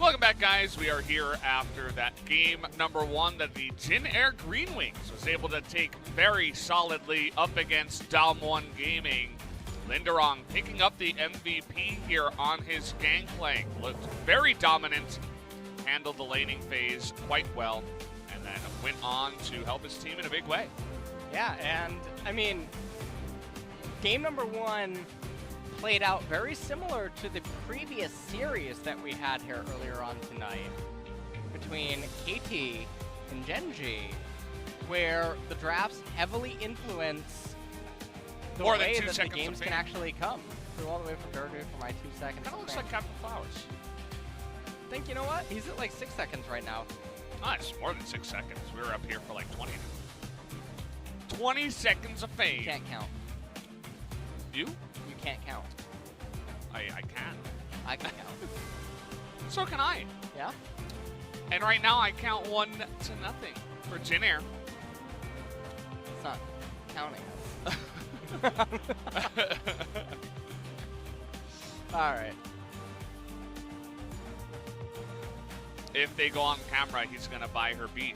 Welcome back, guys. We are here after that game number 1 that the Jin Air Greenwings was able to take very solidly up against DAMWON Gaming. Lindarang picking up the MVP here on his gangplank. Looked very dominant, handled the laning phase quite well, and then went on to help his team in a big way. Yeah, and I mean, game number 1 played out very similar to the previous series that we had here earlier on tonight between KT and Gen G, where the drafts heavily influence the way that the games can actually come. Through all the way from Burger for my 2 seconds. Kind of looks like Captain Flowers. I think, you know what? He's at like 6 seconds right now. Nice, more than 6 seconds. We were up here for like 20. 20 seconds of fame. You can't count. You? You can't count. I can. I can count. So can I. Yeah? And right now I count 1-0 for Jin Air. It's not counting us. All right. If they go on camera, he's going to buy her beef.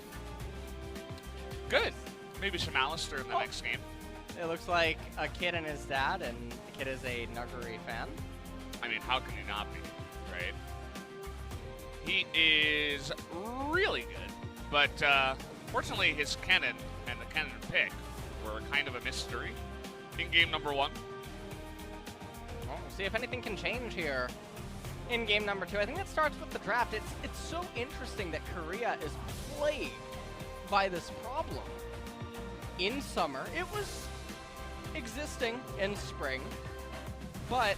Good. Maybe some Alistair in the next game. It looks like a kid and his dad, and the kid is a Nuguri fan. I mean, how can he not be, right? He is really good, but fortunately his cannon and the cannon pick were kind of a mystery in game number 1. Well, we'll see if anything can change here in game number 2. I think that starts with the draft. It's so interesting that Korea is plagued by this problem. In summer, it was existing in spring, but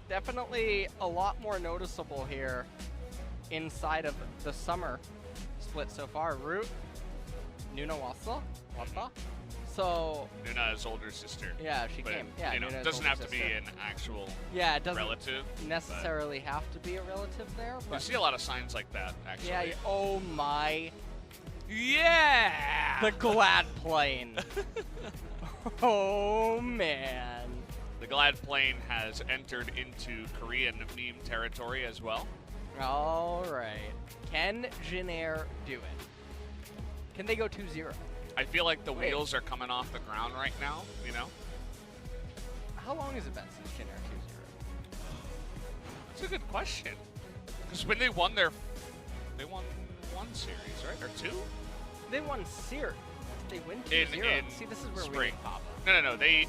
definitely a lot more noticeable here inside of the summer split so far. Root, Nuna Wasa. So Nuna's older sister. Yeah, she came. Yeah, you know, Nuna's doesn't older have to be sister. an actual it doesn't relative. necessarily have to be a relative there. But You see a lot of signs like that, actually. yeah. Oh my. Yeah! The Glad Plane. Oh man. The Glad Plane has entered into Korean meme territory as well. All right. Can Jin Air do it? Can they go 2-0? I feel like the wheels are coming off the ground right now, you know? How long has it been since Jin Air 2-0? That's a good question. Because when they won they won 1 series, right? Or 2? They won series. They win 2-0. See, this is where we need Papa. No, they...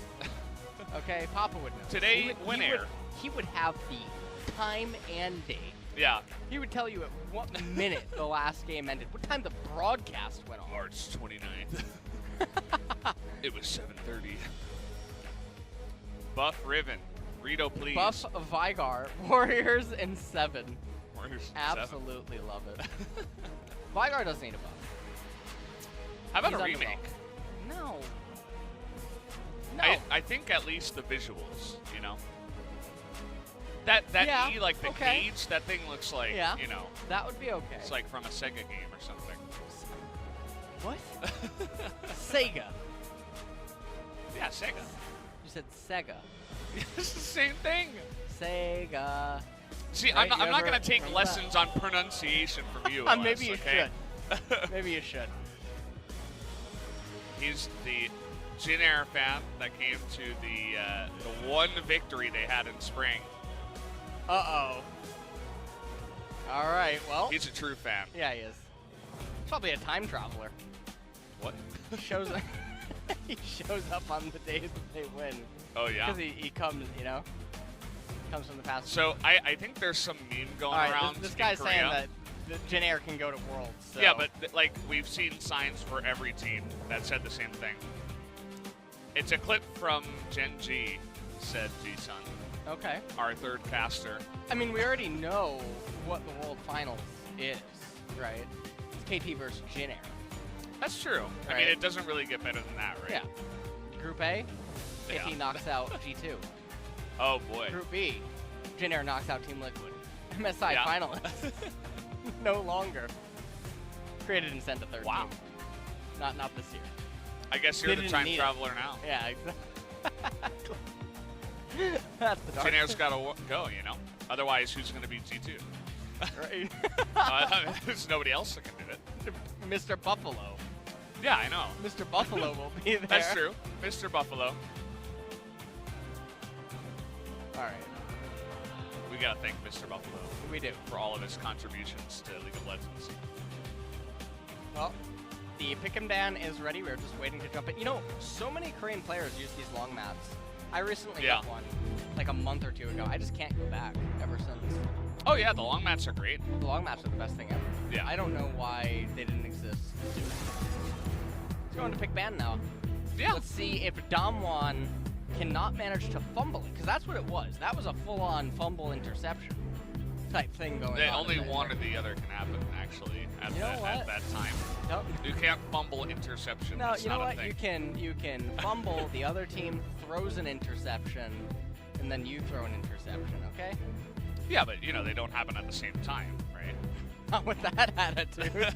Okay, Papa would know. Today, Win Air. He would have the time and date. Yeah. He would tell you at what minute the last game ended, what time the broadcast went on. March 29th. It was 7:30. Buff Riven. Rito, please. Buff Vigar. Warriors in 7. Warriors in Absolutely love it. Vigar doesn't need a buff. How about He's a remake? No. I think at least the visuals, you know? That yeah, E, like the cage, that thing looks like, you know. That would be okay. It's like from a Sega game or something. What? Sega. Yeah, Sega. You said Sega. It's the same thing. Sega. See, right, I'm not going to take lessons on pronunciation from you. Maybe you okay? should. Maybe you should. He's the Jin Air fan that came to the 1 victory they had in spring. Uh-oh. All right, well. He's a true fan. Yeah, he is. Probably a time traveler. What? He shows up on the days that they win. Oh, yeah? Because he comes, you know, comes from the past. So I think there's some meme going around this guy's in saying Korea. that Jin Air can go to Worlds. So. Yeah, but like we've seen signs for every team that said the same thing. It's a clip from Gen G, said G-Sun. Okay. Our 3rd caster. I mean, we already know what the World Finals is, right? It's KT versus Jin Air. That's true. Right. I mean, it doesn't really get better than that, right? Yeah. Group A, KT knocks out G2. Oh, boy. Group B, Jin Air knocks out Team Liquid. MSI finalists. No longer. Created and sent to 13. Wow. Not this year. I guess you're the time traveler now. Yeah, exactly. That's the dark. Jin Air's got to go, you know? Otherwise, who's going to beat G2? Right? There's nobody else that can do it. Mr. Buffalo. Yeah, I know. Mr. Buffalo will be there. That's true. Mr. Buffalo. All right. We gotta thank Mr. Buffalo. We do. For all of his contributions to League of Legends. Well, the pick and ban is ready. We're just waiting to jump in. You know, so many Korean players use these long mats. I recently got one, like a month or two ago. I just can't go back ever since. Oh yeah, the long mats are great. The long mats are the best thing ever. Yeah. I don't know why they didn't exist sooner. Let's go into pick ban now. Yeah. Let's see if DAMWON cannot manage to fumble it, because that's what it was. That was a full-on fumble interception type thing going on. Only one or the other can happen, actually, at that time. Nope. You can't fumble interception. No, That's you know not a what? thing. You can fumble, the other team throws an interception, and then you throw an interception, okay? Yeah, but, you know, they don't happen at the same time, right? Not with that attitude.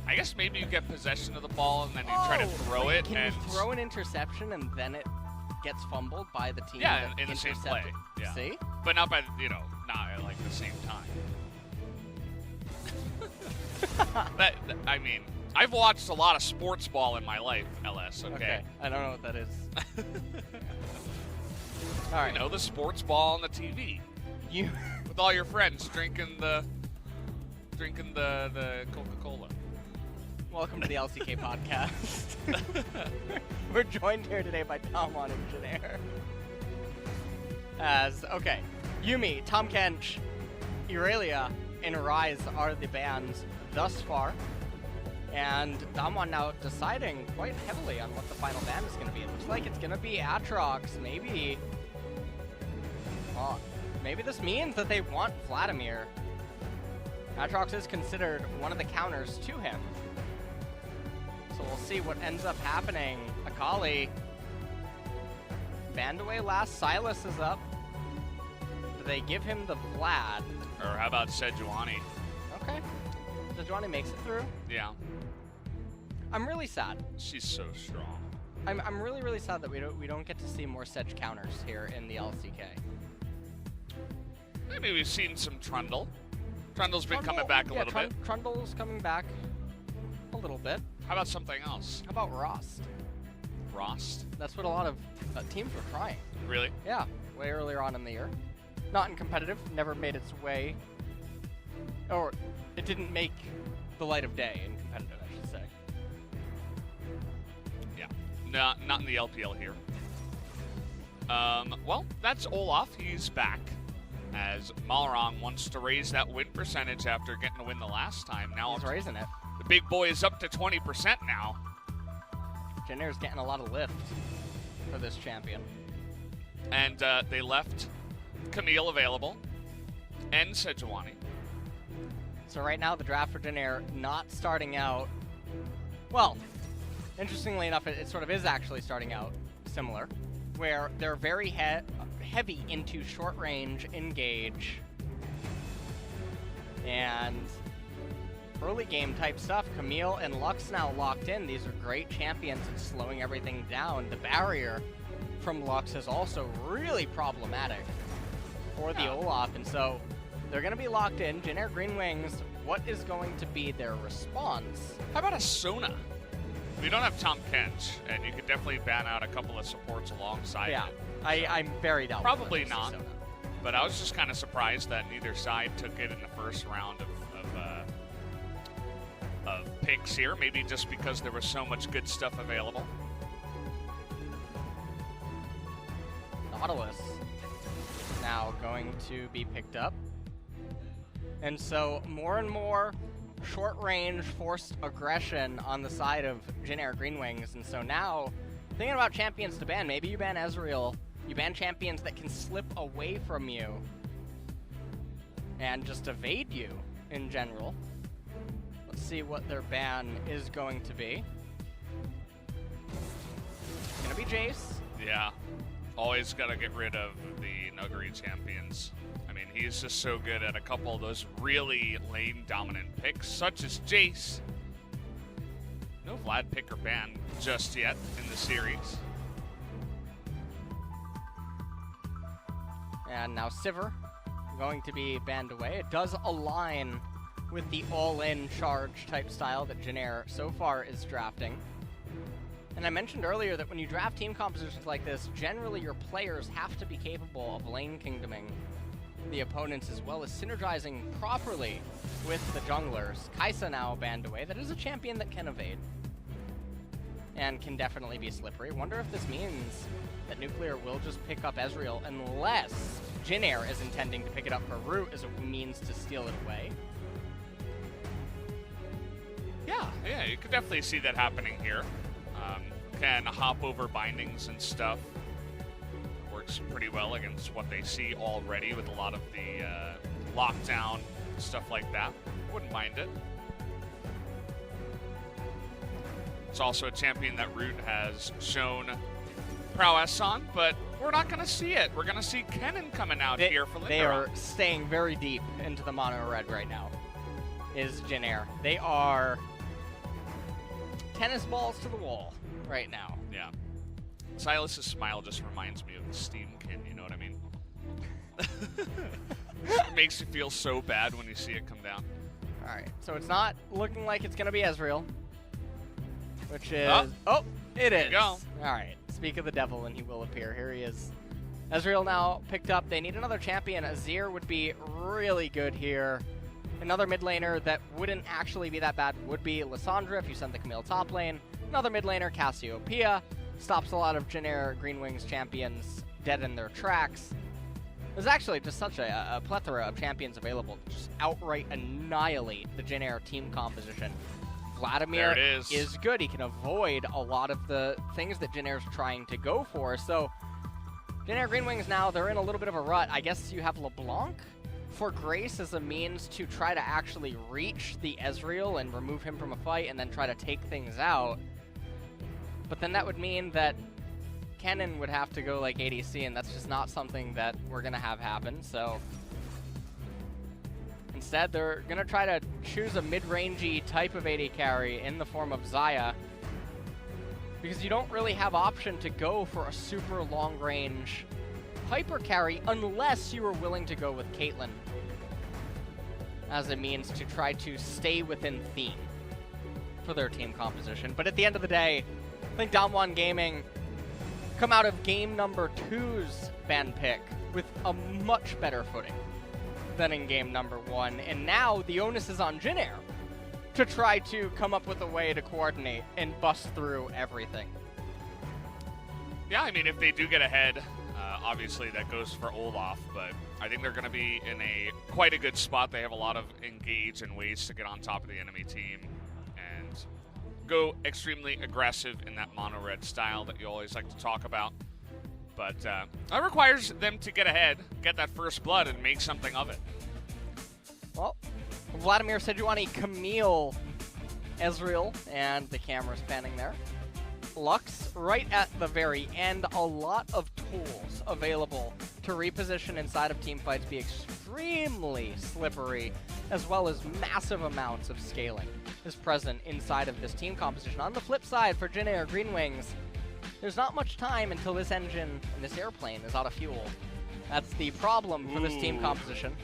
I guess maybe you get possession of the ball, and then you try to throw it. Can you throw an interception, and then it gets fumbled by the team? Yeah, in the same play. Yeah. See? But not by, you know, not at, like, the same time. I mean, I've watched a lot of sports ball in my life, LS, okay? I don't know what that is. All right. You know, the sports ball on the TV. With all your friends drinking the Coca-Cola. Welcome to the LCK podcast. We're joined here today by DWG and Jin Air. Okay, Yuumi, Tom Kench, Irelia, and Rise are the bans thus far. And DWG now deciding quite heavily on what the final ban is going to be. It looks like it's going to be Aatrox, maybe. Maybe this means that they want Vladimir. Aatrox is considered one of the counters to him. So we'll see what ends up happening. Akali banned away last. Silas is up. Do they give him the Vlad? Or how about Sejuani? Okay. Sejuani makes it through. Yeah. I'm really sad. She's so strong. I'm really, really sad that we don't get to see more Sedge counters here in the LCK. Maybe we've seen some Trundle. Trundle's been coming back a little bit. Trundle's coming back a little bit. How about something else? How about Rost? Rost? That's what a lot of teams were trying. Really? Yeah, way earlier on in the year. Not in competitive, never made its way, or it didn't make the light of day in competitive, I should say. Yeah, not in the LPL here. Well, that's Olaf. He's back. As Malrang wants to raise that win percentage after getting a win the last time. Now he's raising it. The big boy is up to 20% now. Jin Air's getting a lot of lift for this champion. And they left Camille available and Sejuani. So right now the draft for Jin Air not starting out, well, interestingly enough, it sort of is actually starting out similar, where they're very heavy into short range engage and early game type stuff. Camille and Lux now locked in. These are great champions at slowing everything down. The barrier from Lux is also really problematic for the Olaf, and so they're going to be locked in. Jin Air Greenwings, what is going to be their response? How about a Sona? We don't have Tom Kench, and you could definitely ban out a couple of supports alongside it. I'm very doubtful. Probably not, but I was just kind of surprised that neither side took it in the first round of picks here. Maybe just because there was so much good stuff available. Nautilus now going to be picked up. And so more and more short-range forced aggression on the side of Jin Air Greenwings. And so now, thinking about champions to ban, maybe you ban Ezreal, you ban champions that can slip away from you and just evade you in general. Let's see what their ban is going to be. It's gonna be Jace. Yeah, always gotta get rid of the Nuguri champions. I mean, he's just so good at a couple of those really lane-dominant picks, such as Jace. No Vlad pick or ban just yet in the series. And now Sivir going to be banned away. It does align with the all-in charge type style that Jin Air so far is drafting. And I mentioned earlier that when you draft team compositions like this, generally your players have to be capable of lane kingdoming the opponents as well as synergizing properly with the junglers. Kai'Sa now banned away. That is a champion that can evade and can definitely be slippery. Wonder if this means that Nuclear will just pick up Ezreal unless Jin Air is intending to pick it up for Root as a means to steal it away. Yeah, you could definitely see that happening here. Can hop over bindings and stuff. Works pretty well against what they see already with a lot of the lockdown, stuff like that. Wouldn't mind it. It's also a champion that Root has shown prowess on, but we're not going to see it. We're going to see Kellin coming out here for Lindarang. They are staying very deep into the mono red right now, is Jin Air. They are tennis balls to the wall right now. Yeah. Silas's smile just reminds me of the Steamkin, you know what I mean? It makes you feel so bad when you see it come down. All right, so it's not looking like it's going to be Ezreal, which is... Oh, it is. There you go. All right, speak of the devil and he will appear. Here he is. Ezreal now picked up. They need another champion. Azir would be really good here. Another mid laner that wouldn't actually be that bad would be Lissandra if you send the Camille top lane. Another mid laner, Cassiopeia. Stops a lot of Jin Air Greenwings champions dead in their tracks. There's actually just such a plethora of champions available to just outright annihilate the Jin Air team composition. Vladimir is good. He can avoid a lot of the things that Jin Air's trying to go for. So Jin Air Greenwings now, they're in a little bit of a rut. I guess you have LeBlanc for Grace as a means to try to actually reach the Ezreal and remove him from a fight and then try to take things out. But then that would mean that Kellin would have to go like ADC, and that's just not something that we're going to have happen. So instead, they're going to try to choose a mid-rangey type of AD carry in the form of Xayah, because you don't really have option to go for a super long-range hyper carry unless you are willing to go with Caitlyn as a means to try to stay within theme for their team composition. But at the end of the day, I think DAMWON Gaming come out of game number 2's ban pick with a much better footing than in game number 1. And now the onus is on Jin Air to try to come up with a way to coordinate and bust through everything. Yeah, I mean, if they do get ahead, obviously that goes for Olaf, but I think they're going to be in quite a good spot. They have a lot of engage and ways to get on top of the enemy team and go extremely aggressive in that mono-red style that you always like to talk about. But that requires them to get ahead, get that first blood, and make something of it. Well, Vladimir Sejuani, Camille, Ezreal, and the camera's panning there. Lux, right at the very end, a lot of tools available to reposition inside of teamfights, be extremely slippery, as well as massive amounts of scaling is present inside of this team composition. On the flip side, for Jin Air Greenwings, there's not much time until this engine and this airplane is out of fuel. That's the problem for this team composition.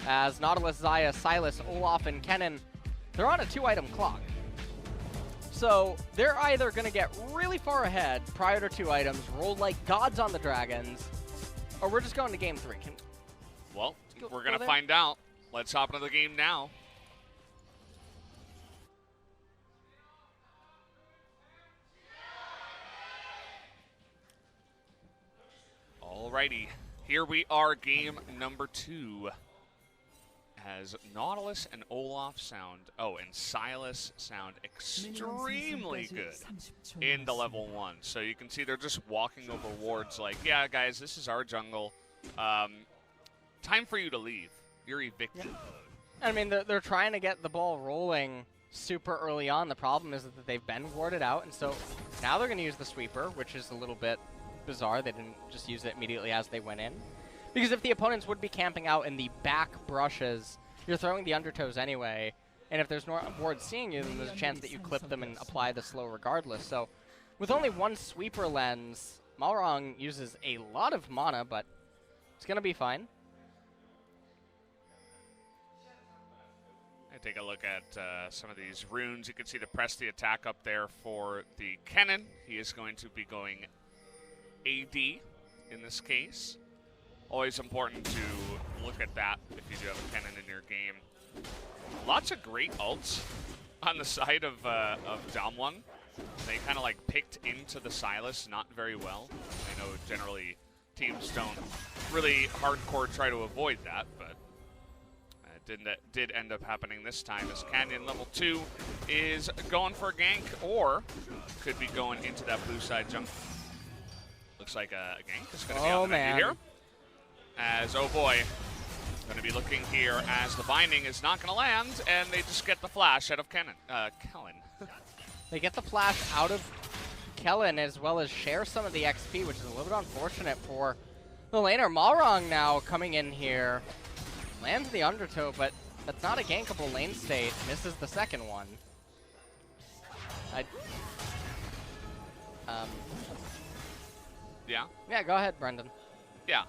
As Nautilus, Xayah, Sylas, Olaf, and Kellin, they're on a 2-item clock. So they're either going to get really far ahead prior to 2 items, roll like gods on the dragons, or we're just going to game 3. Well, we're going to find out. Let's hop into the game now. Alrighty, here we are, game number 2. As Nautilus and Olaf sound, and Sylas sound extremely good in the level 1. So you can see they're just walking over wards like, yeah, guys, this is our jungle. Time for you to leave. You're evicted. Yeah. I mean, they're trying to get the ball rolling super early on. The problem is that they've been warded out, and so now they're going to use the sweeper, which is a little bit bizarre. They didn't just use it immediately as they went in. Because if the opponents would be camping out in the back brushes, you're throwing the undertows anyway, and if there's no ward seeing you, then there's a chance that you clip them and apply the slow regardless. So with only one sweeper lens, Malrang uses a lot of mana, but it's going to be fine. Take a look at some of these runes. You can see the press the attack up there for the Kellin. He is going to be going AD in this case. Always important to look at that if you do have a Kellin in your game. Lots of great ults on the side of DAMWON. They kind of like picked into the Sylas not very well. I know generally teams don't really hardcore try to avoid that, but did end up happening this time as Canyon level 2 is going for a gank or could be going into that blue side jungle. Looks like a gank is going to be on the menu here. As, oh boy, going to be looking here as the binding is not going to land, and they just get the flash out of Kellin. They get the flash out of Kellin as well as share some of the XP, which is a little bit unfortunate for the laner. Malrang now coming in here. Lands the undertow, but that's not a gankable lane state. Misses the second one. Yeah? Yeah, go ahead, Brendan. Yeah.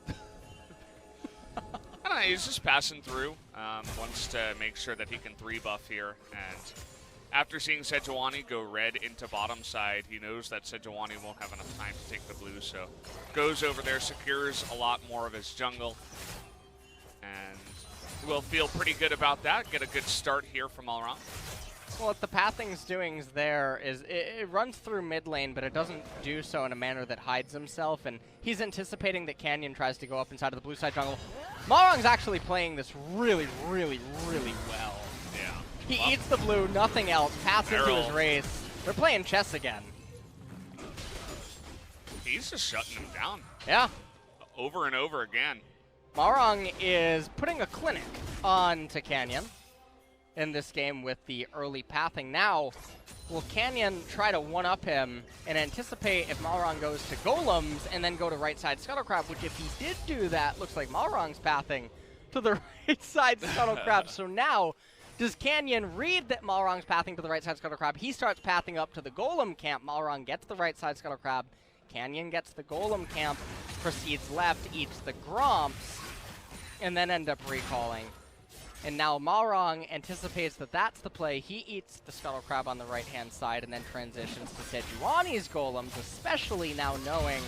I don't know, he's just passing through. Wants to make sure that he can 3-buff here. And after seeing Sejuani go red into bottom side, he knows that Sejuani won't have enough time to take the blue, so goes over there, secures a lot more of his jungle. And we'll feel pretty good about that. Get a good start here from Malrang. Well, what the pathing's doing there is it runs through mid lane, but it doesn't do so in a manner that hides himself, and he's anticipating that Canyon tries to go up inside of the blue side jungle. Malrang's actually playing this really, really, really well. Yeah. He eats the blue, nothing else, passes into his race. They're playing chess again. He's just shutting him down. Yeah. Over and over again. Malrang is putting a clinic on to Canyon in this game with the early pathing. Now, will Canyon try to one-up him and anticipate if Malrang goes to golems and then go to right side Scuttlecrab, which if he did do that, looks like Malrang's pathing to the right side Scuttlecrab. So now, does Canyon read that Malrang's pathing to the right side Scuttlecrab? He starts pathing up to the golem camp. Malrang gets the right side Scuttlecrab. Canyon gets the golem camp, proceeds left, eats the Gromps, and then end up recalling. And now Malrang anticipates that that's the play. He eats the Scuttlecrab on the right-hand side and then transitions to Sejuani's golems, especially now knowing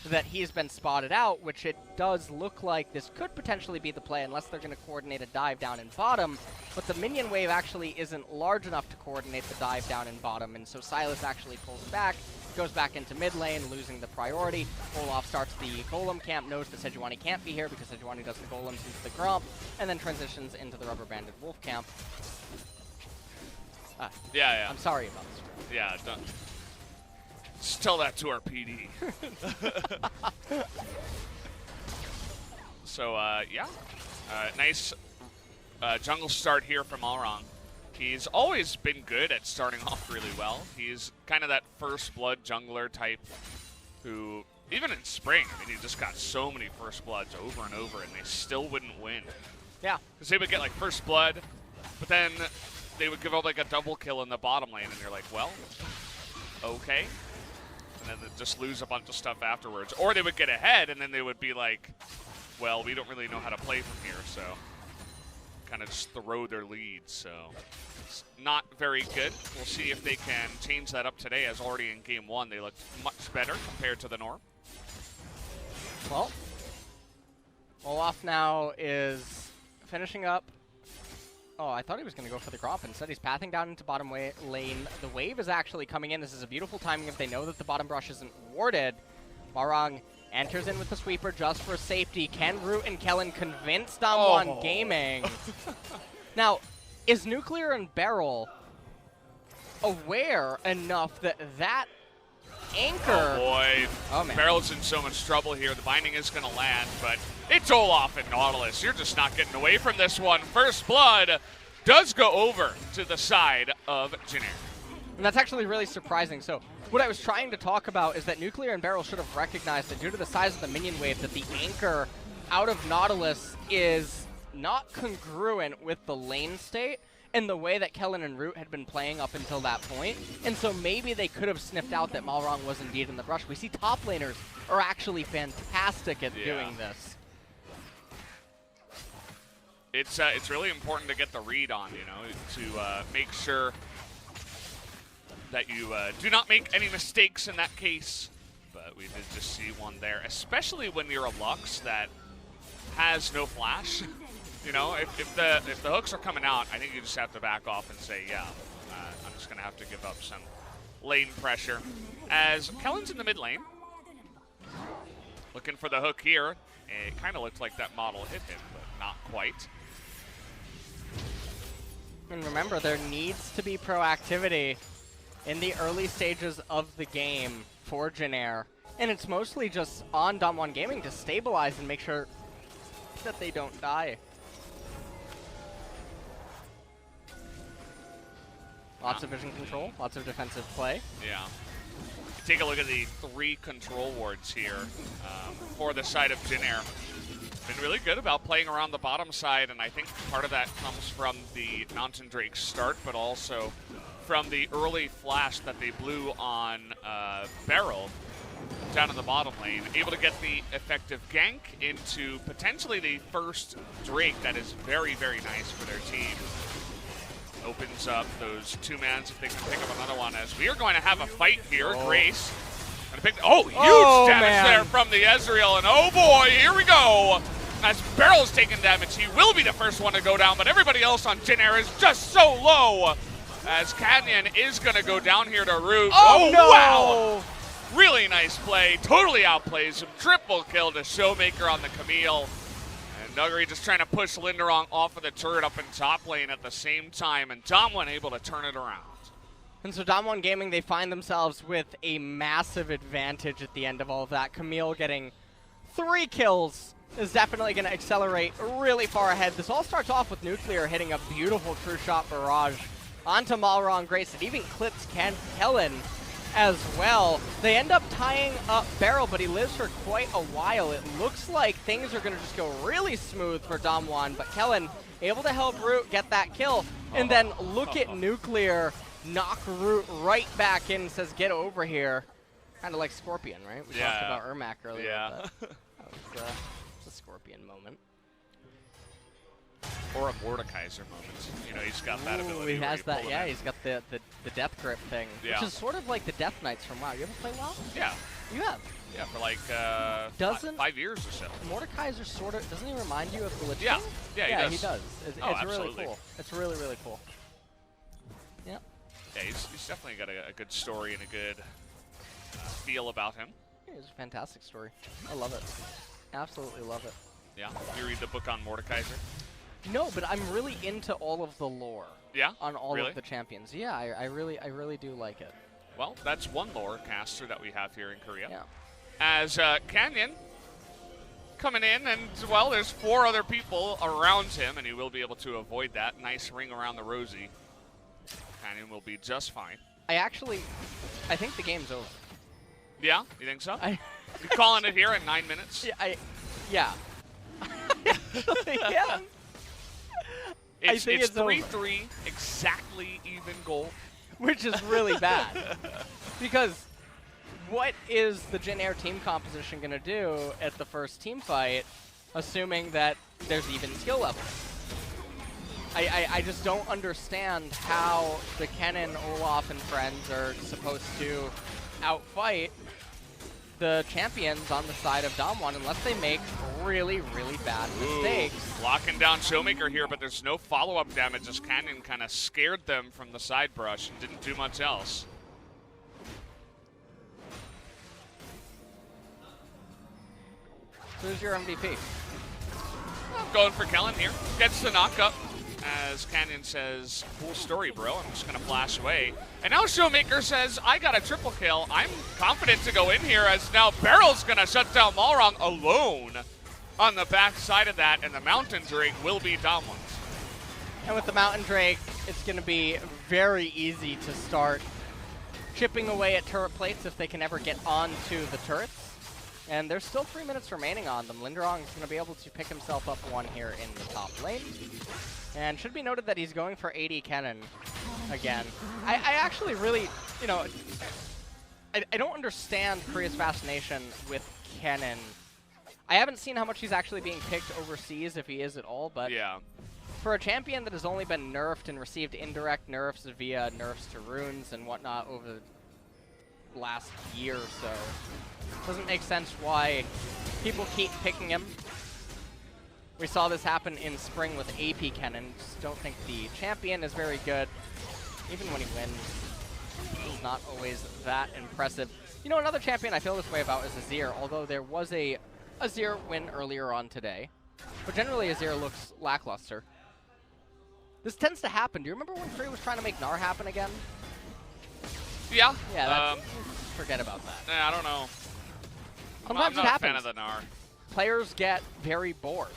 that he's been spotted out, which it does look like this could potentially be the play unless they're going to coordinate a dive down in bottom. But the minion wave actually isn't large enough to coordinate the dive down in bottom, and so Sylas actually pulls back, goes back into mid lane, losing the priority. Olaf starts the golem camp, knows that Sejuani can't be here because Sejuani does the golems into the Gromp, and then transitions into the rubber banded wolf camp. Yeah. I'm sorry about this. Yeah, don't. Just tell that to our PD. So, yeah. Nice jungle start here from Malrang. He's always been good at starting off really well. He's kind of that first blood jungler type who, even in spring, I mean, he just got so many first bloods over and over, and they still wouldn't win. Yeah. Because they would get, like, first blood, but then they would give up, like, a double kill in the bottom lane, and you're like, well, okay. And then they'd just lose a bunch of stuff afterwards. Or they would get ahead, and then they would be like, well, we don't really know how to play from here, so kind of just throw their lead. So it's not very good. We'll see if they can change that up today, as already in Game 1 they looked much better compared to the norm. Well, Olaf now is finishing up. Oh, I thought he was going to go for the Gromp. Instead, he's pathing down into bottom lane. The wave is actually coming in. This is a beautiful timing if they know that the bottom brush isn't warded. Malrang enters in with the sweeper just for safety. Can Root and Kellin convince DAMWON Gaming? Now, is Nuclear and BeryL aware enough that that anchor... Oh, boy. Oh, man. BeryL's in so much trouble here. The binding is going to land, but it's Olaf and Nautilus. You're just not getting away from this one. First blood does go over to the side of Jin Air. And that's actually really surprising. So what I was trying to talk about is that Nuclear and BeryL should have recognized that due to the size of the minion wave that the anchor out of Nautilus is not congruent with the lane state and the way that Kellin and Root had been playing up until that point. And so maybe they could have sniffed out that Malrang was indeed in the brush. We see top laners are actually fantastic at doing this. it's really important to get the read on, you know, to make sure that you do not make any mistakes in that case. But we did just see one there, especially when you're a Lux that has no flash. You know, if the hooks are coming out, I think you just have to back off and say, yeah, I'm just going to have to give up some lane pressure. As Kellin's in the mid lane, looking for the hook here. It kind of looks like that model hit him, but not quite. And remember, there needs to be proactivity in the early stages of the game for Jin Air. And it's mostly just on DAMWON Gaming to stabilize and make sure that they don't die. Lots of vision control, lots of defensive play. Yeah. Take a look at the 3 control wards here for the side of Jin Air. Been really good about playing around the bottom side, and I think part of that comes from the Mountain Drake start, but also from the early flash that they blew on BeryL down in the bottom lane. Able to get the effective gank into potentially the first Drake that is very, very nice for their team. Opens up those 2-mans if they can pick up another one, as we are going to have a fight here. Grace. Huge damage there from the Ezreal, and oh boy, here we go. As BeryL's taking damage, he will be the first one to go down, but everybody else on Jin Air is just so low. As Canyon is going to go down here to root. Oh no! Wow! Really nice play. Totally outplays him. Triple kill to ShowMaker on the Camille. And Nuguri just trying to push Lindarang off of the turret up in top lane at the same time. And DAMWON able to turn it around. And so DAMWON Gaming, they find themselves with a massive advantage at the end of all of that. Camille getting 3 kills is definitely going to accelerate really far ahead. This all starts off with Nuclear hitting a beautiful true shot barrage onto Malrang Grace. It even clips Kellin as well. They end up tying up BeryL, but he lives for quite a while. It looks like things are going to just go really smooth for DAMWON, but Kellin able to help Root get that kill. And then look at Nuclear knock Root right back in and says, get over here. Kind of like Scorpion, right? We talked about Ermac earlier. Yeah. That was a Scorpion moment. Or a Mordekaiser moment. You know, he's got that ability. He has that, yeah, he's got the death grip thing. Yeah. Which is sort of like the Death Knights from WoW. You ever play WoW? Yeah. You have? Yeah, for like 5 years or so. Mordekaiser sort of, doesn't he remind you of the Lich King? Yeah, yeah, he does. It's absolutely. really cool. It's really, really cool. Yeah. Yeah, he's definitely got a good story and a good feel about him. It's a fantastic story. I love it. Absolutely love it. Yeah. You read the book on Mordekaiser? No, but I'm really into all of the lore. Yeah? On all really? of the champions. Yeah, I really do like it. Well, that's one lore caster that we have here in Korea. Yeah. As Canyon coming in, and, well, there's 4 other people around him, and he will be able to avoid that. Nice ring around the Rosie. Canyon will be just fine. I think the game's over. Yeah? You think so? You're calling it here in 9 minutes? Yeah. Yeah. It's 3-3, exactly even goal. Which is really bad. Because what is the Jin Air team composition going to do at the first team fight, assuming that there's even skill level? I just don't understand how the Kennen, Olaf, and friends are supposed to outfight the champions on the side of DAMWON unless they make really, really bad mistakes. Locking down ShowMaker here, but there's no follow-up damage as Canyon kind of scared them from the side brush and didn't do much else. Who's your MVP? I'm going for Kellin here. Gets the knock-up. As Canyon says, cool story, bro. I'm just going to flash away. And now ShowMaker says, I got a triple kill. I'm confident to go in here, as now BeryL's going to shut down Malrang alone on the back side of that, and the Mountain Drake will be DAMWON's. And with the Mountain Drake, it's going to be very easy to start chipping away at turret plates if they can ever get onto the turrets. And there's still 3 minutes remaining on them. Lindarang is going to be able to pick himself up one here in the top lane. And should be noted that he's going for 80 Kennen again. I actually really, you know, I don't understand Korea's fascination with Kennen. I haven't seen how much he's actually being picked overseas, if he is at all, but Yeah. for a champion that has only been nerfed and received indirect nerfs via nerfs to runes and whatnot over the last year or so, doesn't make sense why people keep picking him. We saw this happen in spring with AP Kellin. Just don't think the champion is very good. Even when he wins, he's not always that impressive. You know, another champion I feel this way about is Azir, although there was a Azir win earlier on today. But generally, Azir looks lackluster. This tends to happen. Do you remember when Free was trying to make Gnar happen again? Yeah. Yeah, forget about that. I don't know. Sometimes I'm it not happens. a fan of the Gnar. Players get very bored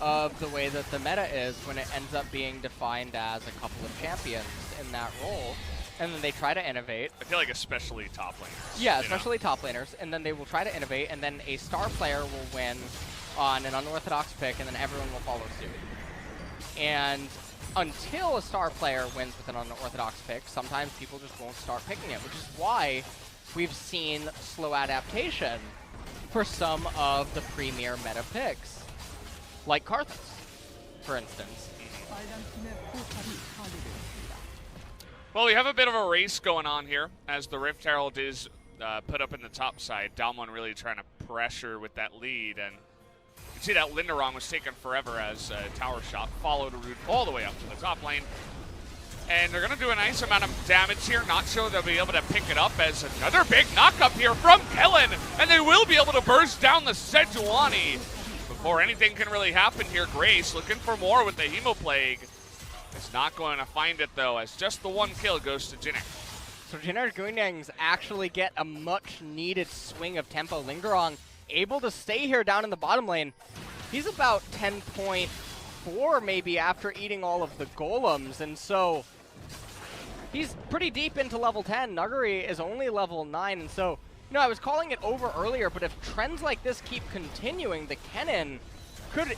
of the way that the meta is when it ends up being defined as a couple of champions in that role, and then they try to innovate. I feel like especially top laners. Yeah, especially top laners, and then they will try to innovate, and then a star player will win on an unorthodox pick, and then everyone will follow suit. And until a star player wins with an unorthodox pick, sometimes people just won't start picking it, which is why we've seen slow adaptation for some of the premier meta picks, like Karthus, for instance. Well, we have a bit of a race going on here as the Rift Herald is put up in the top side. DAMWON really trying to pressure with that lead, and you can see that Lindarang was taking forever as Tower Shot followed a route all the way up to the top lane. And they're going to do a nice amount of damage here. Not sure they'll be able to pick it up as another big knock-up here from Kellin. And they will be able to burst down the Sejuani before anything can really happen here. Grace looking for more with the Hemoplague. It's not going to find it, though, as just the one kill goes to Jin Air. So Jin Air Greenwings actually get a much-needed swing of tempo. Lindarang able to stay here down in the bottom lane. He's about 10.4 maybe after eating all of the golems, and so he's pretty deep into level 10. Nuguri is only level 9, and so, you know, I was calling it over earlier, but if trends like this keep continuing, the Kennen could,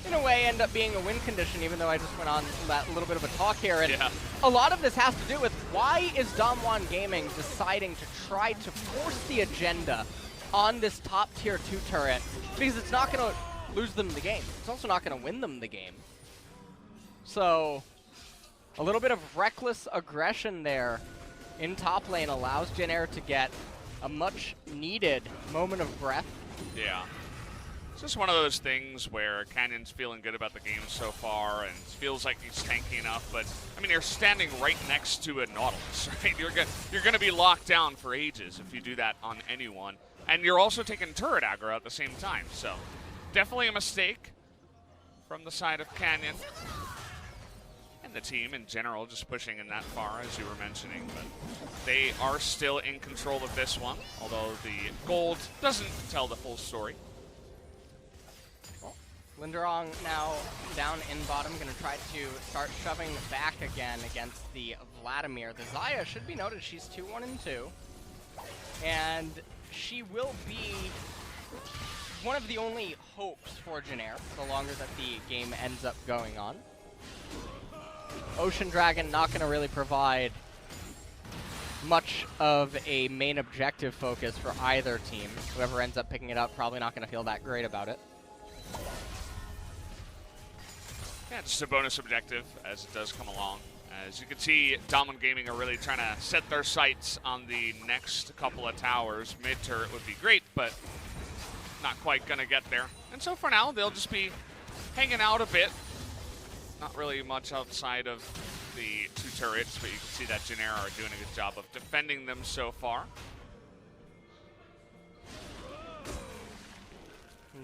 in a way, end up being a win condition, even though I just went on that little bit of a talk here. And a lot of this has to do with why is DAMWON Gaming deciding to try to force the agenda on this top tier 2 turret, because it's not going to lose them the game. It's also not going to win them the game. So a little bit of reckless aggression there in top lane allows Jin Air to get a much needed moment of breath. Yeah. It's just one of those things where Canyon's feeling good about the game so far and feels like he's tanky enough, but I mean, you're standing right next to a Nautilus, right? You're gonna be locked down for ages if you do that on anyone. And you're also taking turret aggro at the same time, so definitely a mistake from the side of Canyon. And the team in general just pushing in that far, as you were mentioning, but they are still in control of this one, although the gold doesn't tell the full story. Lindarang now down in bottom, going to try to start shoving back again against the Vladimir. The Xayah should be noted, she's 2-1-2, and she will be one of the only hopes for Jin Air, the longer that the game ends up going on. Ocean Dragon not going to really provide much of a main objective focus for either team. Whoever ends up picking it up probably not going to feel that great about it. Yeah, just a bonus objective as it does come along. As you can see, DWG Gaming are really trying to set their sights on the next couple of towers. Mid-turret would be great, but not quite going to get there. And so for now, they'll just be hanging out a bit. Not really much outside of the 2 turrets, but you can see that Jin Air are doing a good job of defending them so far.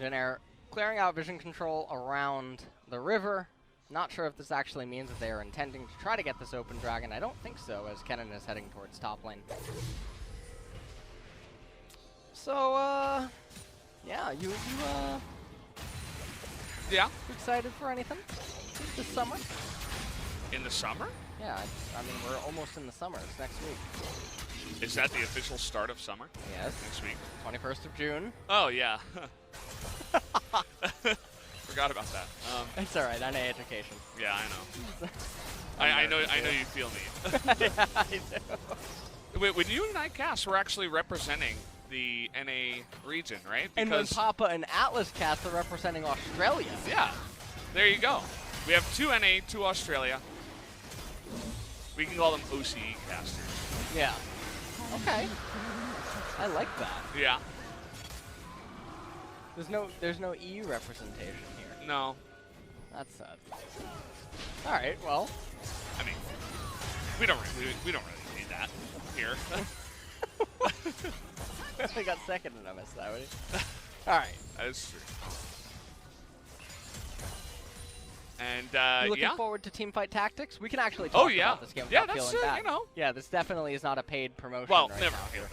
Jin Air clearing out vision control around the river. Not sure if this actually means that they are intending to try to get this open dragon. I don't think so, as Kellin is heading towards top lane. So, yeah, you excited for anything this summer? In the summer? Yeah, I mean, we're almost in the summer. It's next week. Is that the official start of summer? Yes. Next week? 21st of June. Oh, yeah. Forgot about that. It's all right. I know education. Yeah, I know. I know you feel me. Yeah, I do. Wait, when you and I cast, we're actually representing the NA region, right? And when Papa and Atlas cast are representing Australia. Yeah, there you go. We have 2 NA, 2 Australia. We can call them OCE casters. Yeah. Okay. I like that. Yeah. There's no EU representation here. No. That's sad. All right. Well. I mean, we don't really need that here. I got second and I missed that one. All right. That is true. And you looking yeah. forward to Teamfight Tactics? We can actually talk about this game without that's feeling bad. you know. Yeah, this definitely is not a paid promotion. Well, right never now. feel that.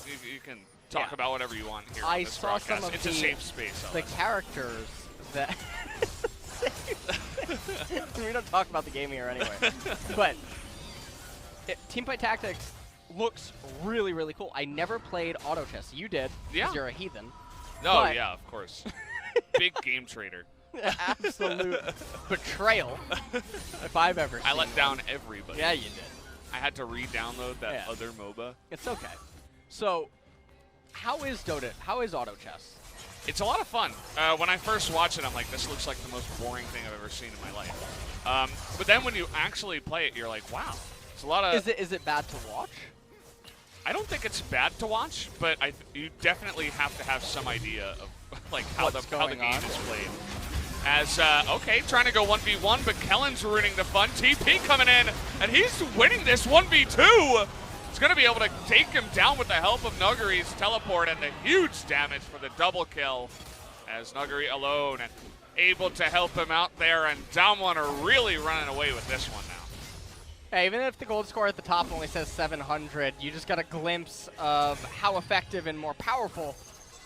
You can talk about whatever you want here. I on this saw broadcast. some of it's the, a safe space. the characters that. We don't talk about the game here anyway. But Teamfight Tactics looks really, really cool. I never played auto chess. You did. Yeah. 'Cause you're a heathen. No, yeah, of course. Big game trader. Absolute betrayal. If I've ever seen I let one. down everybody. Yeah, you did. I had to re-download that other MOBA. It's okay. So, how is Dota? How is auto chess? It's a lot of fun. When I first watch it, I'm like, this looks like the most boring thing I've ever seen in my life. But then when you actually play it, you're like, wow. It's a lot of. Is it bad to watch? I don't think it's bad to watch, but you definitely have to have some idea of like how the game is played. As okay, trying to go 1v1, but Kellin's ruining the fun. TP coming in, and he's winning this 1v2. He's going to be able to take him down with the help of Nuguri's teleport and the huge damage for the double kill. As Nuguri alone and able to help him out there, and DAMWON are really running away with this one now. Hey, even if the gold score at the top only says 700, you just got a glimpse of how effective and more powerful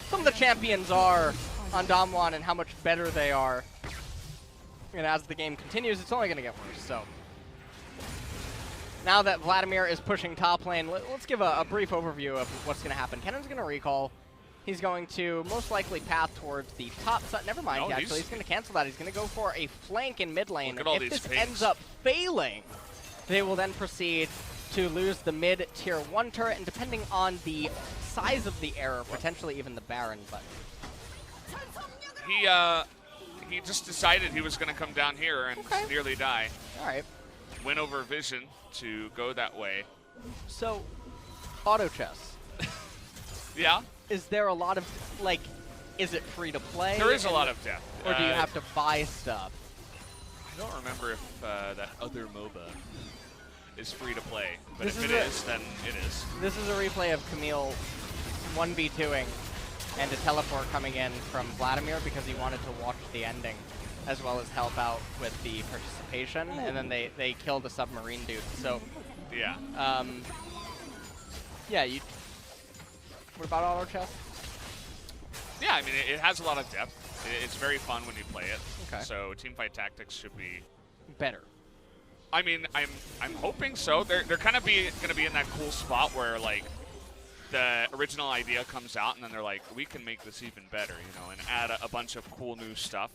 some of the champions are on DAMWON and how much better they are. And as the game continues, it's only going to get worse. So now that Vladimir is pushing top lane, let's give a brief overview of what's going to happen. Kennon's going to recall. He's going to most likely path towards the top side. Never mind, actually. He's going to cancel that. He's going to go for a flank in mid lane. If this ends up failing, they will then proceed to lose the mid-tier 1 turret, and depending on the size of the error, potentially even the Baron. But he just decided he was going to come down here and nearly die. All right. Win over Vision to go that way. So, auto chess. Yeah. Is there a lot of, like, is it free to play? There is a lot of depth. Or do you have to buy stuff? I don't remember if that other MOBA is free to play, but This if is it is, then it is. This is a replay of Camille 1v2ing and a teleport coming in from Vladimir because he wanted to watch the ending as well as help out with the participation, and then they killed a submarine dude. So yeah. Yeah, what about auto chess? Yeah, I mean it has a lot of depth. It's very fun when you play it. Okay. So Teamfight Tactics should be better. I mean, I'm hoping so. They're kind of going to be in that cool spot where like the original idea comes out, and then they're like, we can make this even better, you know, and add a bunch of cool new stuff.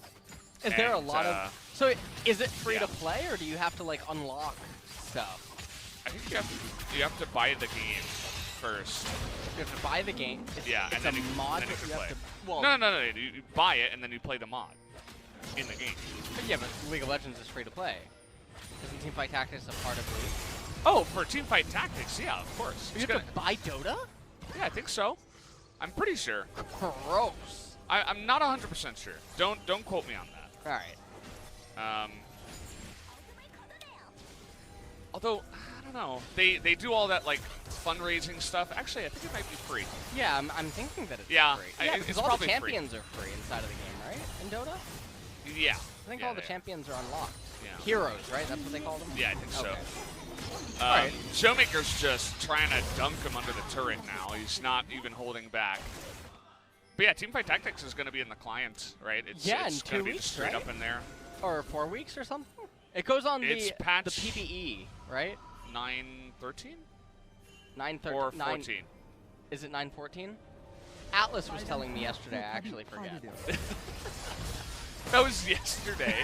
Is there a lot of? So is it free to play, or do you have to like unlock stuff? I think you have to buy the game first. You have to buy the game. It's and then a mod that you can play. Well, no. You buy it and then you play the mod in the game. Yeah, but League of Legends is free to play. Isn't Teamfight Tactics a part of League? Oh, for Teamfight Tactics, yeah, of course. You have to buy Dota? Yeah, I think so. I'm pretty sure. Gross. I'm not 100% sure. Don't quote me on that. All right. Although I don't know, they do all that like fundraising stuff. Actually, I think it might be free. Yeah, I'm thinking that it's free. Yeah, because all the champions are free inside of the game, right? In Dota? Yeah. I think all the champions are unlocked. Yeah. Heroes, right? That's what they call them? Yeah, I think so. Alright. ShowMaker's just trying to dunk him under the turret now. He's not even holding back. But yeah, Teamfight Tactics is going to be in the client, right? It's in going 2 to be weeks, just straight up in there. Or 4 weeks or something? It goes on it's the patch PPE, right? 9.13? 9.13. Or 14. Is it 9.14? Atlas was telling me yesterday. I actually forget. That was yesterday.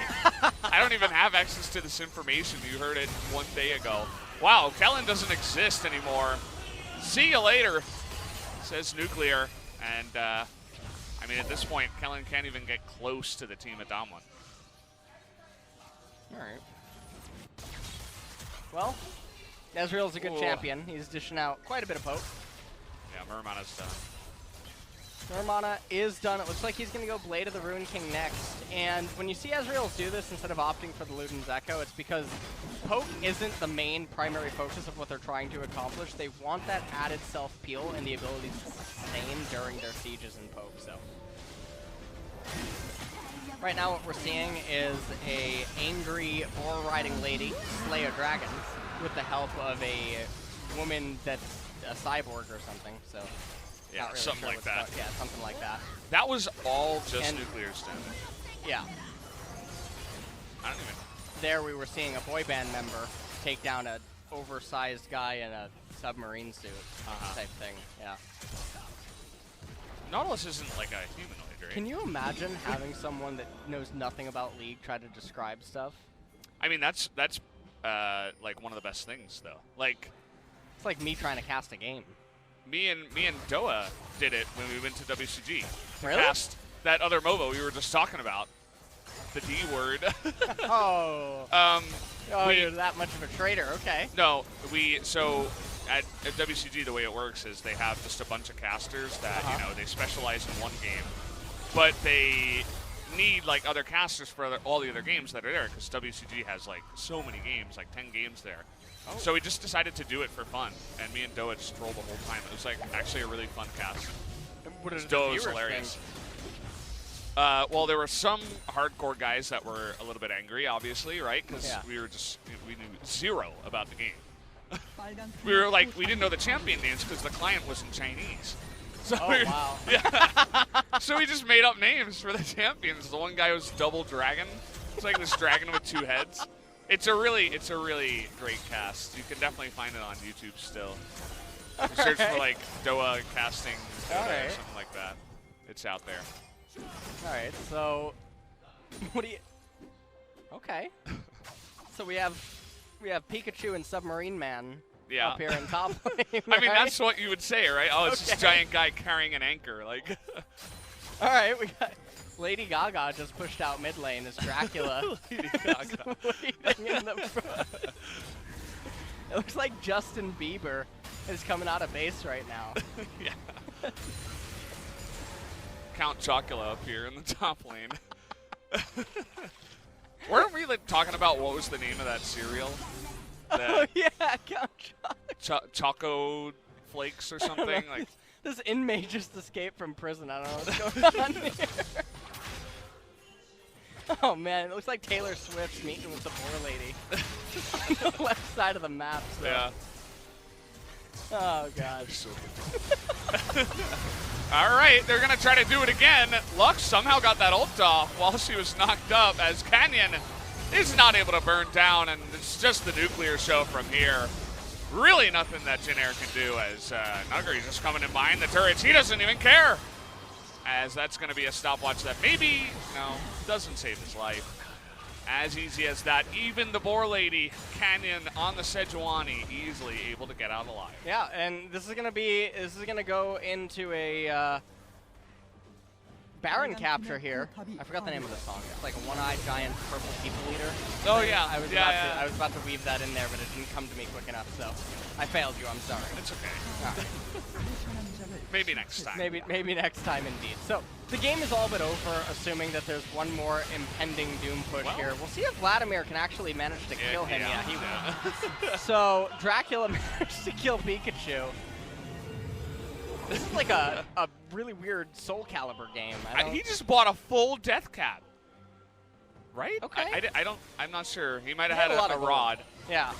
I don't even have access to this information. You heard it 1 day ago. Wow, Kellin doesn't exist anymore. See you later. says Nuclear. And, I mean, at this point, Kellin can't even get close to the team at DAMWON. All right. Well, Ezreal's a good champion. He's dishing out quite a bit of poke. Yeah, Murmana's done. Murmana is done. It looks like he's going to go Blade of the Rune King next. And when you see Ezreal do this instead of opting for the Luden's Echo, it's because poke isn't the main primary focus of what they're trying to accomplish. They want that added self-peel and the ability to sustain during their sieges and poke. So right now what we're seeing is a angry boar-riding lady slay a dragon with the help of a woman that's a cyborg or something. So yeah, really something sure like that. Yeah, something like that. That was all just Nuclear's damage. Yeah. I don't even... There we were seeing a boy band member take down an oversized guy in a submarine suit type thing. Yeah. Nautilus isn't like a humanoid, right? Can you imagine having someone that knows nothing about League try to describe stuff? I mean, that's like one of the best things, though. Like, it's like me trying to cast a game. Me and Doa did it when we went to WCG. Really? Cast that other MOBA we were just talking about. The D word. You're that much of a traitor. Okay. No, so at WCG the way it works is they have just a bunch of casters that you know they specialize in one game, but they need like other casters for all the other games that are there because WCG has like so many games, like 10 games there. So we just decided to do it for fun, and me and Doa just trolled the whole time. It was like actually a really fun cast. Doa was hilarious. Well, there were some hardcore guys that were a little bit angry, obviously, right? Because we knew zero about the game. We were like, we didn't know the champion names because the client was in Chinese. So wow. Yeah. So we just made up names for the champions. The one guy was Double Dragon. It's like this dragon with 2 heads. It's a really great cast. You can definitely find it on YouTube still. Search for like Doa casting or something like that. It's out there. All right, so what do you? Okay, so we have Pikachu and Submarine Man up here in top lane. I mean, that's what you would say, right? Oh, it's this giant guy carrying an anchor, like. All right, we got Lady Gaga just pushed out mid lane as Dracula. Lady Gaga. In the front. It looks like Justin Bieber is coming out of base right now. Yeah. Count Chocula up here in the top lane. Weren't we like talking about what was the name of that cereal? Oh yeah, Count Chocula. Choco Flakes or something like. This inmate just escaped from prison. I don't know what's going on here. Oh man, it looks like Taylor Swift's meeting with the poor lady on the left side of the map. So. Yeah. Oh god. All right, they're gonna try to do it again. Lux somehow got that ult off while she was knocked up as Canyon is not able to burn down, and it's just the Nuclear show from here. Really nothing that Jin Air can do as Nuguri just coming in behind the turrets. He doesn't even care, as that's going to be a stopwatch that maybe, doesn't save his life. As easy as that. Even the Boar Lady, Canyon on the Sejuani, easily able to get out alive. Yeah, and this is going to go into a Baron capture here. I forgot the name of the song. It's like a one-eyed giant purple people eater. Oh yeah. I was about to weave that in there, but it didn't come to me quick enough, so I failed you. I'm sorry. It's okay. Right. Maybe next time. Maybe next time indeed. So the game is all but over, assuming that there's one more impending Doom push here. We'll see if Vladimir can actually manage to kill him. Yeah, he will. So Dracula managed to kill Pikachu. This is like a really weird Soul Calibur game. He just bought a full Death Cap. Right? Okay. I'm not sure. He might have had a rod. Yeah.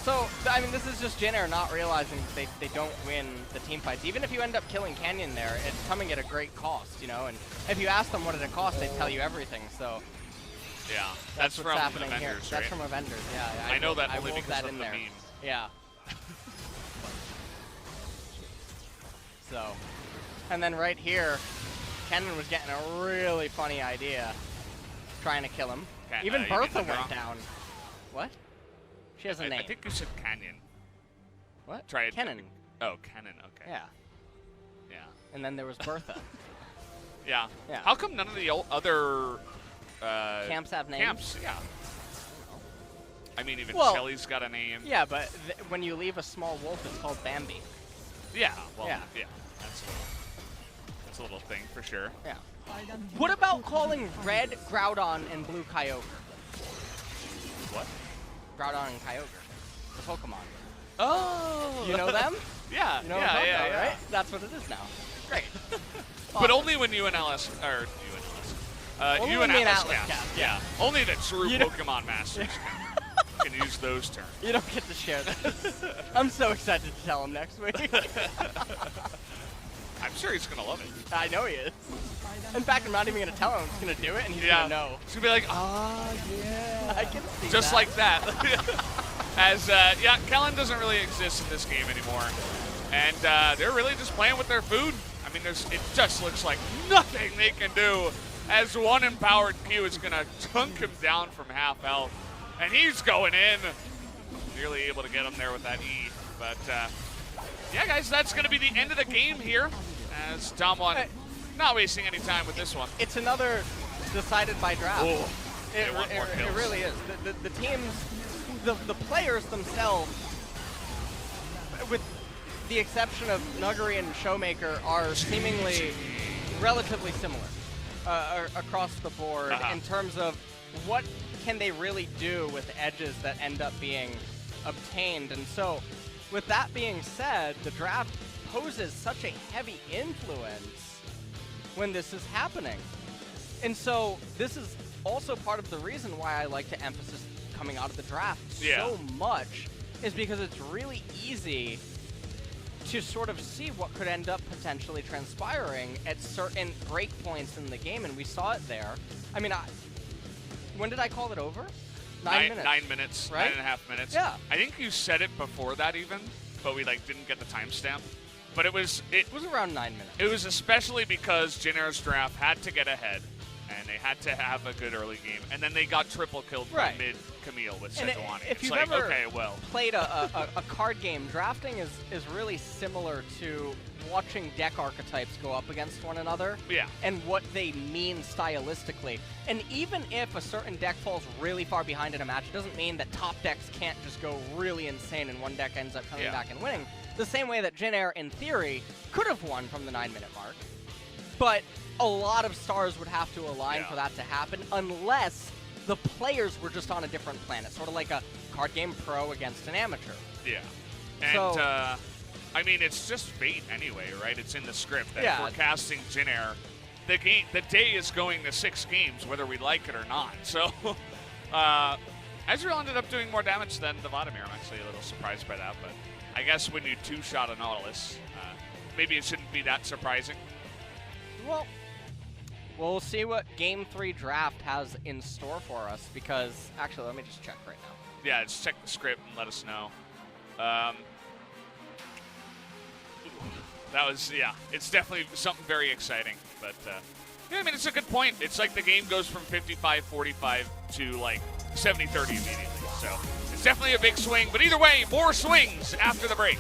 So, I mean, this is just Jin Air not realizing that they don't win the team fights. Even if you end up killing Canyon there, it's coming at a great cost, and if you ask them what it cost, they tell you everything, so. Yeah, that's what's happening Avengers, here. right? That's from Avengers, yeah. I know that only because because of the there. meme. Yeah. So, and then right here, Kellin was getting a really funny idea, trying to kill him. Even Bertha went down. What? She has a name. I think you said Canyon. What? Try it. Kellin. Oh, Kennen. Okay. Yeah. Yeah. And then there was Bertha. Yeah. Yeah. How come none of the other Camps have names? Camps, yeah. I mean, even Well, Shelly's got a name. Yeah, but when you leave a small wolf, it's called Bambi. Yeah. Well, Yeah. That's a little thing for sure. Yeah. What about calling red Groudon and blue Kyogre? What? Groudon and Kyogre. The Pokemon. Oh. You know them? Yeah. You know what I'm talking about, right? That's what it is now. Great. But only when UNLS or Only UNLS when me and Atlas cast. cast, Yeah. Only the true You know- Pokemon masters can use those terms. You don't get to share this. I'm so excited to tell him next week. I'm sure he's gonna love it. I know he is. In fact, I'm not even going to tell him. I'm just going to do it, and he's going to know. He's gonna be like, yeah. I can see Just that. like that. As Kellin doesn't really exist in this game anymore, and they're really just playing with their food. I mean, it just looks like nothing they can do. As one empowered Q is gonna dunk him down from half health, and he's going in, nearly able to get him there with that E. But yeah, guys, that's gonna be the end of the game here. As DAMWON not wasting any time with this one. It's another decided by draft. Oh, It really is. The teams, the players themselves, with the exception of Nuguri and ShowMaker, are seemingly relatively similar across the board in terms of what can they really do with edges that end up being obtained. And so, with that being said, the draft poses such a heavy influence when this is happening. And so this is also part of the reason why I like to emphasize coming out of the draft so much, is because it's really easy to sort of see what could end up potentially transpiring at certain breakpoints in the game, and we saw it there. I mean, when did I call it over? 9 minutes. 9 minutes, right? 9.5 minutes. Yeah. I think you said it before that even, but we didn't get the timestamp. But it was around 9 minutes. It was especially because Jin Air's draft had to get ahead, and they had to have a good early game, and then they got triple killed by mid Camille with Sejuani. If you've ever played a card game, drafting is really similar to watching deck archetypes go up against one another. Yeah. And what they mean stylistically. And even if a certain deck falls really far behind in a match, it doesn't mean that top decks can't just go really insane and one deck ends up coming back and winning. The same way that Jin Air, in theory, could have won from the 9-minute mark. But a lot of stars would have to align for that to happen, unless the players were just on a different planet, sort of like a card game pro against an amateur. Yeah. And, I mean, it's just fate anyway, right? It's in the script that forecasting Jin Air. The day is going to 6 games, whether we like it or not. So, Ezreal ended up doing more damage than the Vladimir. I'm actually a little surprised by that, but I guess when you two-shot a Nautilus, maybe it shouldn't be that surprising. Well, we'll see what Game 3 draft has in store for us, because, actually, let me just check right now. Yeah, just check the script and let us know. That was, it's definitely something very exciting. But, yeah, I mean, it's a good point. It's like the game goes from 55-45 to, 70-30 immediately. So, it's definitely a big swing. But either way, more swings after the break.